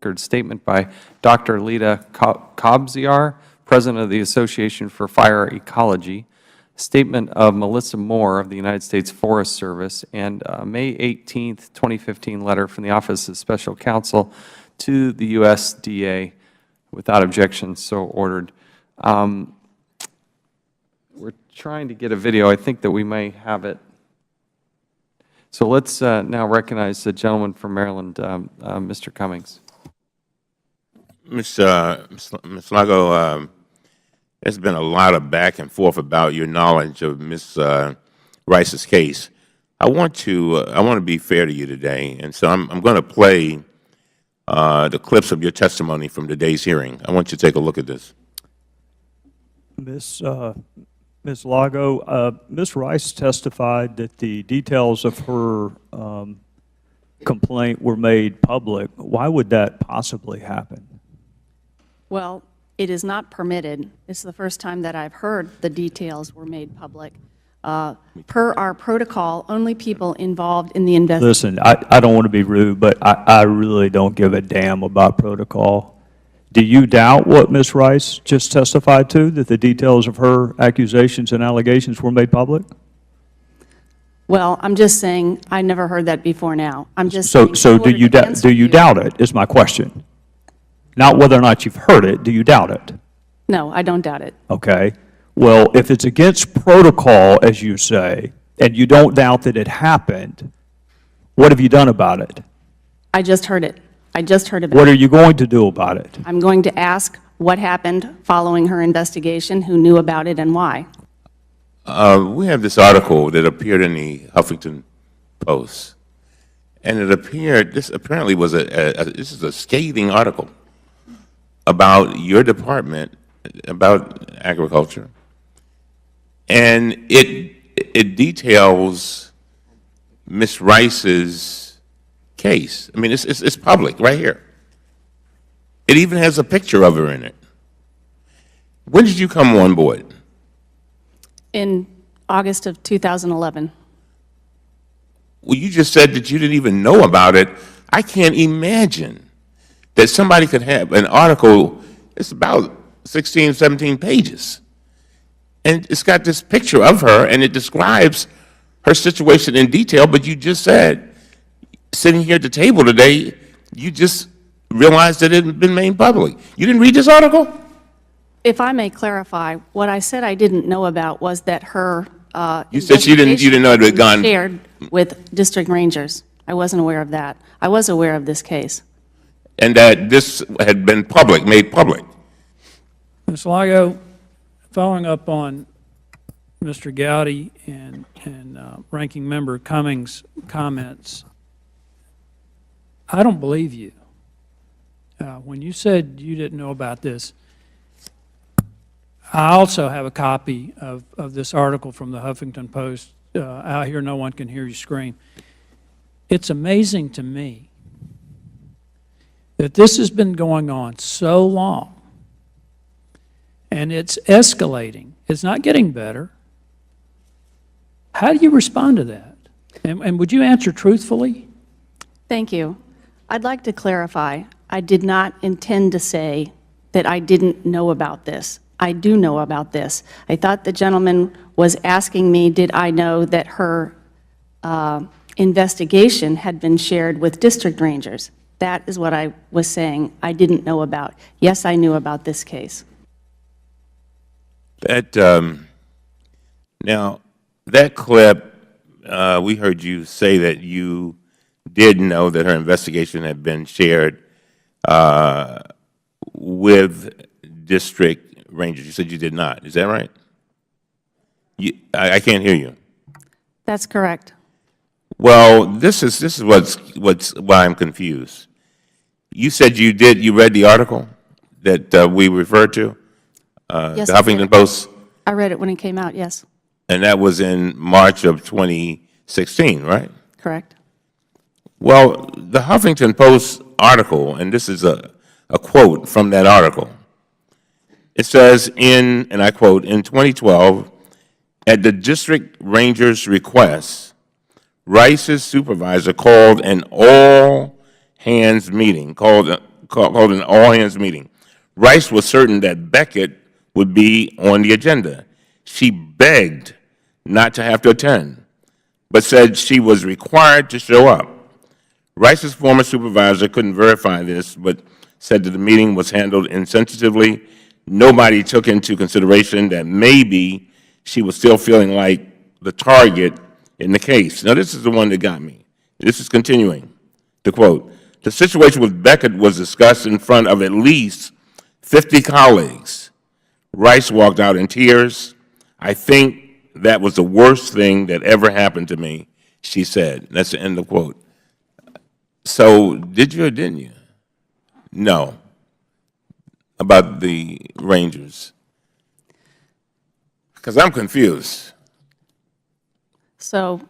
record statement by Dr. Lita Kobziar, President of the Association for Fire Ecology, statement of Melissa Moore of the United States Forest Service, and a May 18, 2015 letter from the Office of Special Counsel to the USDA. Without objection, so ordered. We're trying to get a video. I think that we may have it. So let's now recognize the gentleman from Maryland, Mr. Cummings. Ms. Lago, there's been a lot of back and forth about your knowledge of Ms. Rice's case. I want to be fair to you today, and so I'm going to play the clips of your testimony from today's hearing. I want you to take a look at this. Ms. Lago, Ms. Rice testified that the details of her complaint were made public. Why would that possibly happen? Well, it is not permitted. It's the first time that I've heard the details were made public. Per our protocol, only people involved in the investigation. Listen, I don't want to be rude, but I really don't give a damn about protocol. Do you doubt what Ms. Rice just testified to, that the details of her accusations and allegations were made public? Well, I'm just saying I never heard that before now. I'm just so do you doubt it, is my question. Not whether or not you've heard it, do you doubt it? No, I don't doubt it. Okay. Well, if it's against protocol, as you say, and you don't doubt that it happened, what have you done about it? I just heard it. I just heard about it. What are you going to do about it? I'm going to ask what happened following her investigation, who knew about it, and why. We have this article that appeared in the Huffington Post, and it appeared, this apparently was this is a scathing article about your department, about agriculture, and it details Ms. Rice's case. I mean, it's public right here. It even has a picture of her in it. When did you come on board? In August of 2011. Well, you just said that you didn't even know about it. I can't imagine that somebody could have an article, it's about 16, 17 pages, and it's got this picture of her, and it describes her situation in detail, but you just said, sitting here at the table today, you just realized that it had been made public. You didn't read this article? If I may clarify, what I said I didn't know about was that her you said you didn't know it had gone shared with district rangers. I wasn't aware of that. I was aware of this case. And that this had been public, made public. Ms. Lago, following up on Mr. Gowdy and Ranking Member Cummings' comments, I don't believe you. When you said you didn't know about this, I also have a copy of this article from the Huffington Post. Out here, no one can hear you scream. It's amazing to me that this has been going on so long, and it's escalating. It's not getting better. How do you respond to that? And would you answer truthfully? Thank you. I'd like to clarify, I did not intend to say that I didn't know about this. I do know about this. I thought the gentleman was asking me, did I know that her investigation had been shared with district rangers? That is what I was saying I didn't know about. Yes, I knew about this case. Now, that clip, we heard you say that you did know that her investigation had been shared with district rangers. You said you did not. Is that right? I can't hear you. That's correct. Well, this is why I'm confused. You said you read the article that we referred to, Yes, the Huffington Post, I read it when it came out, yes. and that was in March of 2016, right? Correct. Well, the Huffington Post article, and this is a quote from that article. It says, and I quote, in 2012, at the district ranger's request, Rice's supervisor called an all-hands meeting, called called an all-hands meeting. Rice was certain that Beckett would be on the agenda. She begged not to have to attend, but said she was required to show up. Rice's former supervisor couldn't verify this, but said that the meeting was handled insensitively. Nobody took into consideration that maybe she was still feeling like the target in the case. Now, this is the one that got me. This is continuing. To quote, the situation with Beckett was discussed in front of at least 50 colleagues. Rice walked out in tears. I think that was the worst thing that ever happened to me, she said. That's the end of quote. So did you or didn't you? No. About the Rangers. Because I'm confused. So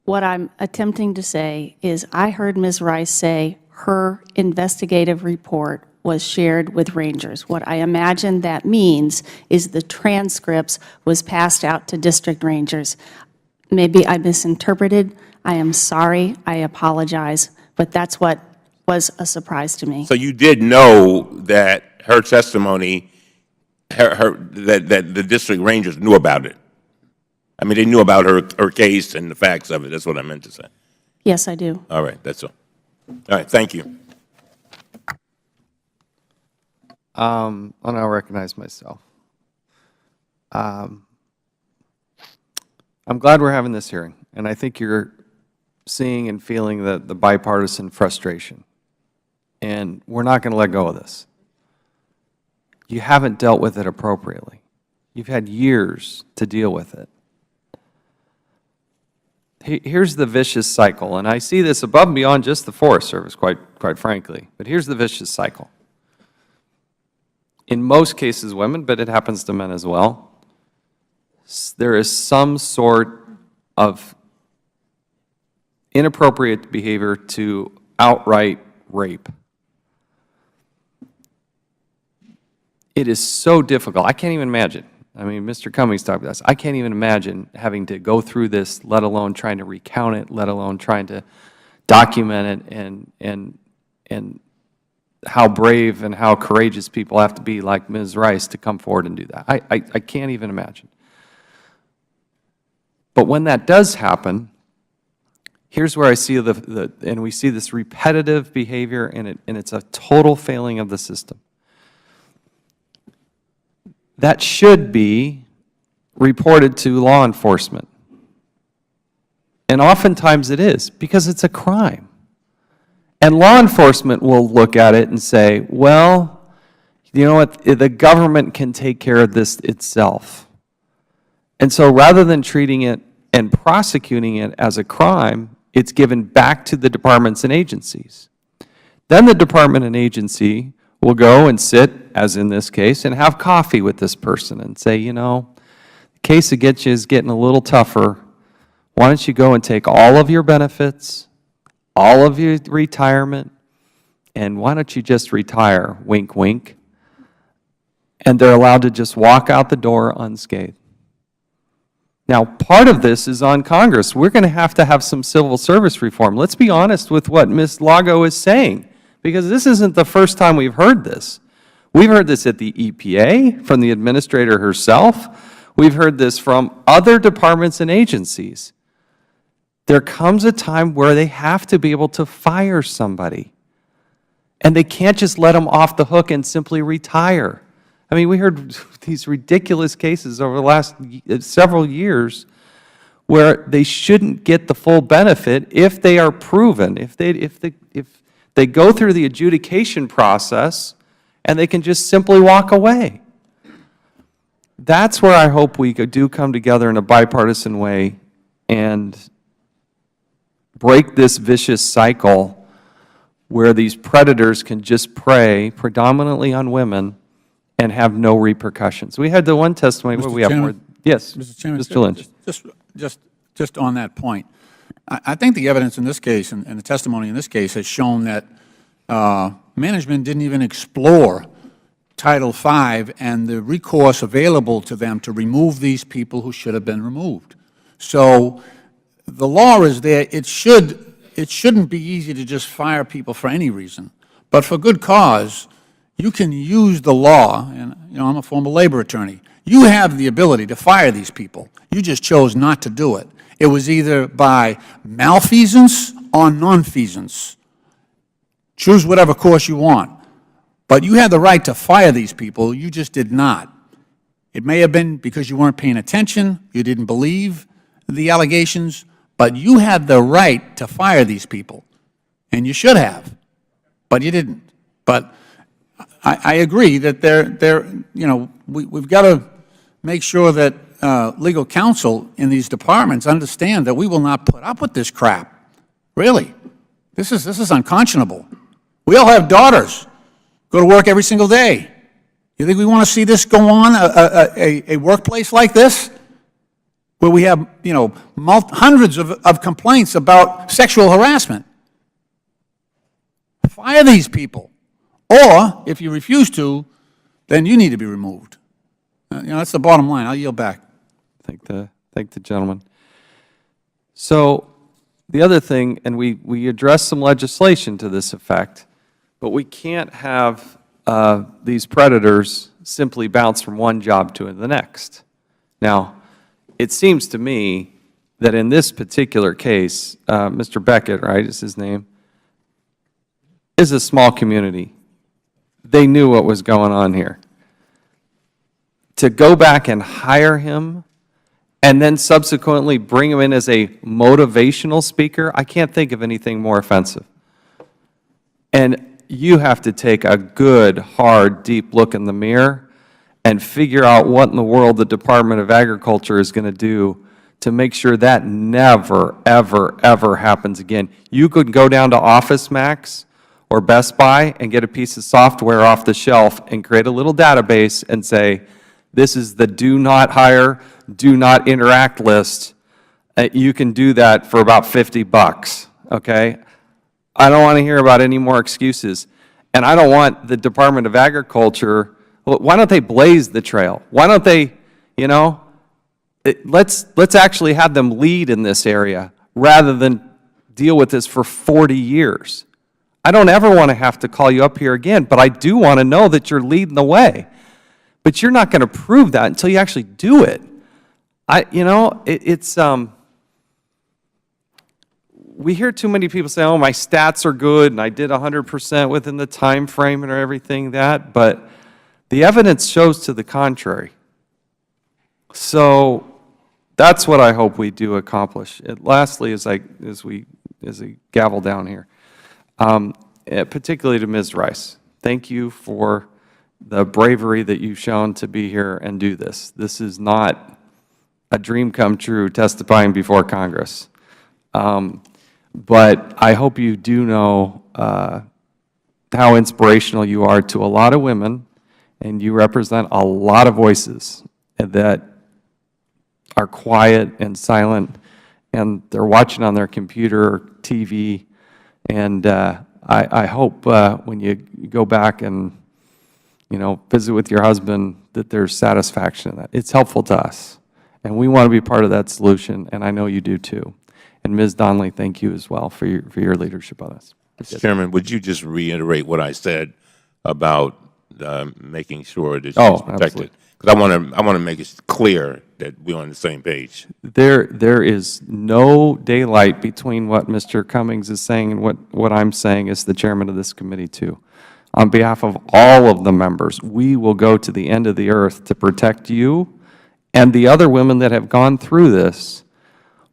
what I'm attempting to say is I heard Ms. Rice say her investigative report was shared with Rangers. What I imagine that means is the transcripts was passed out to district Rangers. Maybe I misinterpreted. I am sorry. I apologize. But that's what was a surprise to me. So you did know that her testimony, that the district Rangers knew about it? I mean, they knew about her case and the facts of it. That's what I meant to say. Yes, I do. All right, that's all. All right, thank you. I'll now recognize myself. I'm glad we're having this hearing, and I think you're seeing and feeling the bipartisan frustration. And we're not going to let go of this. You haven't dealt with it appropriately. You've had years to deal with it. Here's the vicious cycle, and I see this above and beyond just the Forest Service, quite frankly. But here's the vicious cycle. In most cases, women, but it happens to men as well, there is some sort of inappropriate behavior to outright rape. It is so difficult. I can't even imagine. I mean, Mr. Cummings talked about this. I can't even imagine having to go through this, let alone trying to recount it, let alone trying to document it, and how brave and how courageous people have to be, like Ms. Rice, to come forward and do that. I can't even imagine. But when that does happen, here's where I see and we see this repetitive behavior, and it's a total failing of the system. That should be reported to law enforcement. And oftentimes it is, because it's a crime. And law enforcement will look at it and say, well, you know what, the government can take care of this itself. And so rather than treating it and prosecuting it as a crime, it's given back to the departments and agencies. Then the department and agency will go and sit, as in this case, and have coffee with this person and say, you know, the case against you is getting a little tougher. Why don't you go and take all of your benefits, all of your retirement, and why don't you just retire, wink, wink. And they're allowed to just walk out the door unscathed. Now, part of this is on Congress. We're going to have some civil service reform. Let's be honest with what Ms. Lago is saying, because this isn't the first time we've heard this. We've heard this at the EPA, from the administrator herself. We've heard this from other departments and agencies. There comes a time where they have to be able to fire somebody, and they can't just let them off the hook and simply retire. I mean, we heard these ridiculous cases over the last several years where they shouldn't get the full benefit if they are proven, if they go through the adjudication process and they can just simply walk away. That's where I hope we do come together in a bipartisan way and break this vicious cycle where these predators can just prey predominantly on women and have no repercussions. We had the one testimony where we have more. Yes, Mr. Chairman, Mr. Lynch. Just on that point, I think the evidence in this case and the testimony in this case has shown that management didn't even explore Title V and the recourse available to them to remove these people who should have been removed. So the law is there. It shouldn't be easy to just fire people for any reason. But for good cause, you can use the law, and, I'm a former labor attorney. You have the ability to fire these people. You just chose not to do it. It was either by malfeasance or nonfeasance. Choose whatever course you want. But you had the right to fire these people. You just did not. It may have been because you weren't paying attention, you didn't believe the allegations, but you had the right to fire these people. And you should have, but you didn't. But I agree that we've got to make sure that legal counsel in these departments understand that we will not put up with this crap. Really. This is unconscionable. We all have daughters, go to work every single day. You think we want to see this go on, a workplace like this, where we have, hundreds of complaints about sexual harassment? Fire these people. Or, if you refuse to, then you need to be removed. That's the bottom line. I'll yield back. Thank the gentleman. So the other thing, and we addressed some legislation to this effect, but we can't have these predators simply bounce from one job to the next. Now, it seems to me that in this particular case, Mr. Beckett, right, is his name, is a small community. They knew what was going on here. To go back and hire him and then subsequently bring him in as a motivational speaker, I can't think of anything more offensive. And you have to take a good, hard, deep look in the mirror and figure out what in the world the Department of Agriculture is going to do to make sure that never, ever, ever happens again. You could go down to Office Max or Best Buy and get a piece of software off the shelf and create a little database and say, this is the do not hire, do not interact list. You can do that for about $50, okay? I don't want to hear about any more excuses. And I don't want the Department of Agriculture, why don't they blaze the trail? Why don't they, let's actually have them lead in this area rather than deal with this for 40 years. I don't ever want to have to call you up here again, but I do want to know that you're leading the way. But you're not going to prove that until you actually do it. We hear too many people say, oh, my stats are good, and I did 100% within the time frame and everything that, but the evidence shows to the contrary. So that's what I hope we do accomplish. Lastly, as we gavel down here, particularly to Ms. Rice, thank you for the bravery that you've shown to be here and do this. This is not a dream come true testifying before Congress. But I hope you do know how inspirational you are to a lot of women, and you represent a lot of voices that are quiet and silent, and they're watching on their computer or TV, and I hope when you go back and visit with your husband that there's satisfaction in that. It's helpful to us, and we want to be part of that solution, and I know you do too. And Ms. Donnelly, thank you as well for your leadership on this. Mr. Chairman, would you just reiterate what I said about making sure that she's protected? Because I want to make it clear that we're on the same page. There is no daylight between what Mr. Cummings is saying and what I'm saying as the chairman of this committee too. On behalf of all of the members, we will go to the end of the earth to protect you and the other women that have gone through this,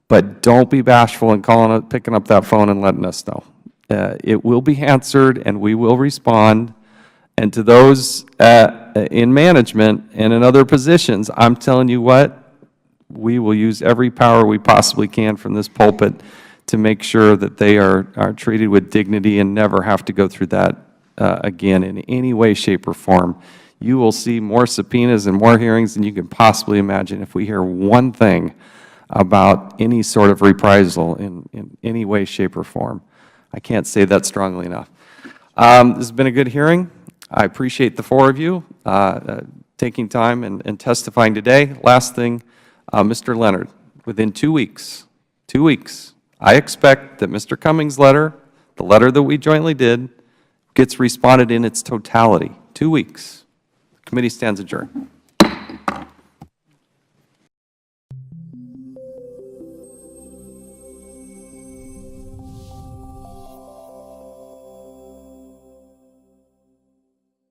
but don't be bashful in picking up that phone and letting us know. It will be answered and we will respond. And to those in management and in other positions, I'm telling you what, we will use every power we possibly can from this pulpit to make sure that they are treated with dignity and never have to go through that again in any way, shape, or form. You will see more subpoenas and more hearings than you can possibly imagine if we hear one thing about any sort of reprisal in any way, shape, or form. I can't say that strongly enough. This has been a good hearing. I appreciate the four of you taking time and testifying today. Last thing, Mr. Leonard, within 2 weeks, I expect that Mr. Cummings' letter, the letter that we jointly did, gets responded in its totality. 2 weeks. Committee stands adjourned.